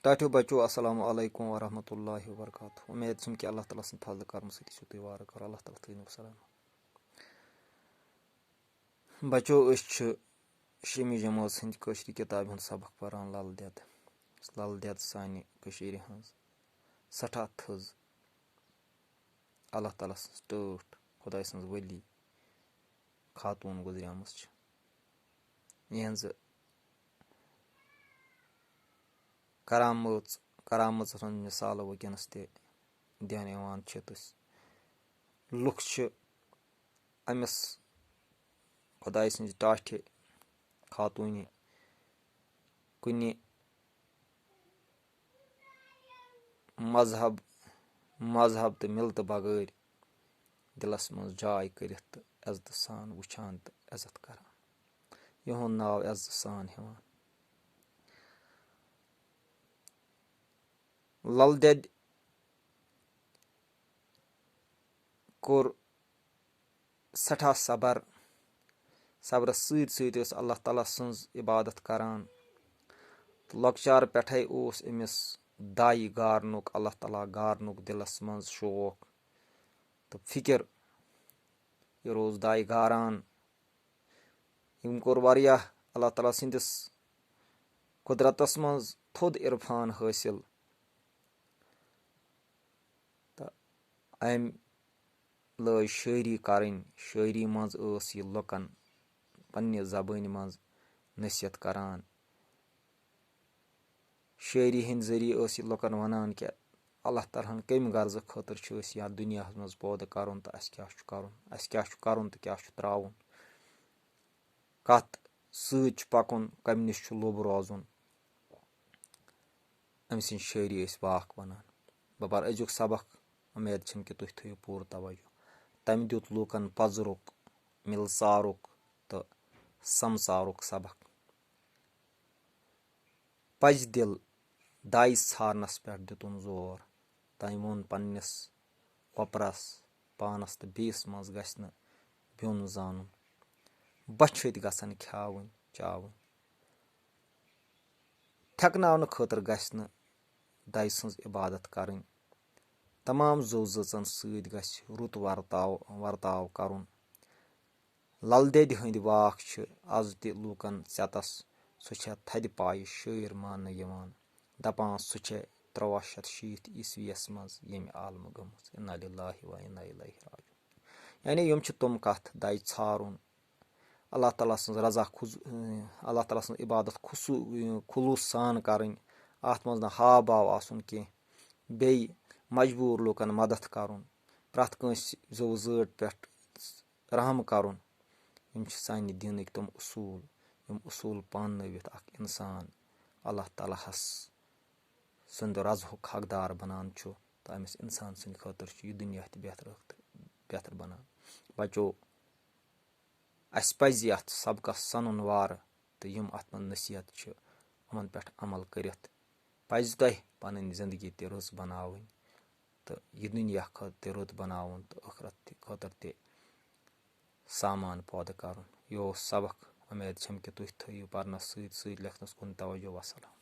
टाठियो बच्चों अस्सलाम वालेकुम वरहमतुल्लाहि वबरकातुहू। उम्मीद छम कि अल्लाह ताला सं फजल करम सती सो तुय वार कर अल्लाह ताला थैनो सलाम। बच्चों शमी जमात हंद कशर किताब हंद सबक परान लल देद सानि कशीर हंज सठा थज अल्लाह ताला सं टठ खुदा सं वली खातून गुजरियाम यहज करामत मिसाल वनस दिन लुख अमिस खुदा सज टाठ खातून कुन मजहब तो मिलत बगैर दिलस मज जाय कर इज्जत सान वुचान तो इज्जत कर यहुंद नाव इज्जत सान हेवान। लल देद कोर सठा सब्रस सत अल्लाह ताला सज इबादत करान तो लकचार पे अमिस दाई गारनुक अल्लाह ताला गारनुक दिलस मज शौक तो फिक्र यह रोज दाई गारान यम कोर वारियाह अल्लाह ताला सदिस कुदरतस मज थोद इरफान हासिल तो अम लज शायरी करन शायरी मज यह लुकन पन्ने जबान मज नसीहत करान शायरी हंद जरिए यह लुकन वनान कि अल्लाह ताला कम गर्ज खतर या दुनिया मज पौद कर तो अस क्या कर तो क्या त्राउन कत सच पकुन कम नश लोब रोजुन अम सं शायरी वाक वनान। बह पर अजुक सबक उम्मीद छम कि तुह थो पूर तवज्जो। तम दुत लूकन पजरुक मिलसारुक तो समसारुक सबक पज दिल दाई छारनस पे दुतन जोर तम वोन पन्नस खोपरस पानस तो बीस मज गछ न ब्योन जानन बछत गसन ख्यावन चावन थकनावन खतर गछ न दाई सज इबादत करन तमाम जव जचन सत गछ रुत वर्ताव करन। लल देद हंद वाक आज त लूकन चतस सह थद पाय शायर मान दपान सह 1360 ईस्वीस मज यम आलम गम इन्ना लिल्लाहि व इन्ना इलैहि राजिऊन। यानी यम तम कथ दाई छारुन अल्लाह ताला सज रजा अल्लाह ताला सज इबादत खुलूस सान करन अत मज न हाव भाव आसन कह बे मजबूर लूकन मदद करन प्रथ कंस जव जट पे रहम करन यम सानि दीनक तम उसूल यम उसूल पानवित इंसान अल्लाह ताला सद रजहुक हकदार बनान तो अमिस इंसान सद खतर यह दुनिया बेहतर बनान। बच्चो अस पज अत सबकस सनुन वार तो यम अत मन नसीहत यमन पे अमल कर पज तह पन जिंदगी त रज बनावन तो यह दुनिया खत रुत बनावन तो आखरत खतर त सामान पौद कर। यह सबक उम्मीद छम कि तुह थो पर्नस सत लिखनस कुन तवज्जो। वसलाम।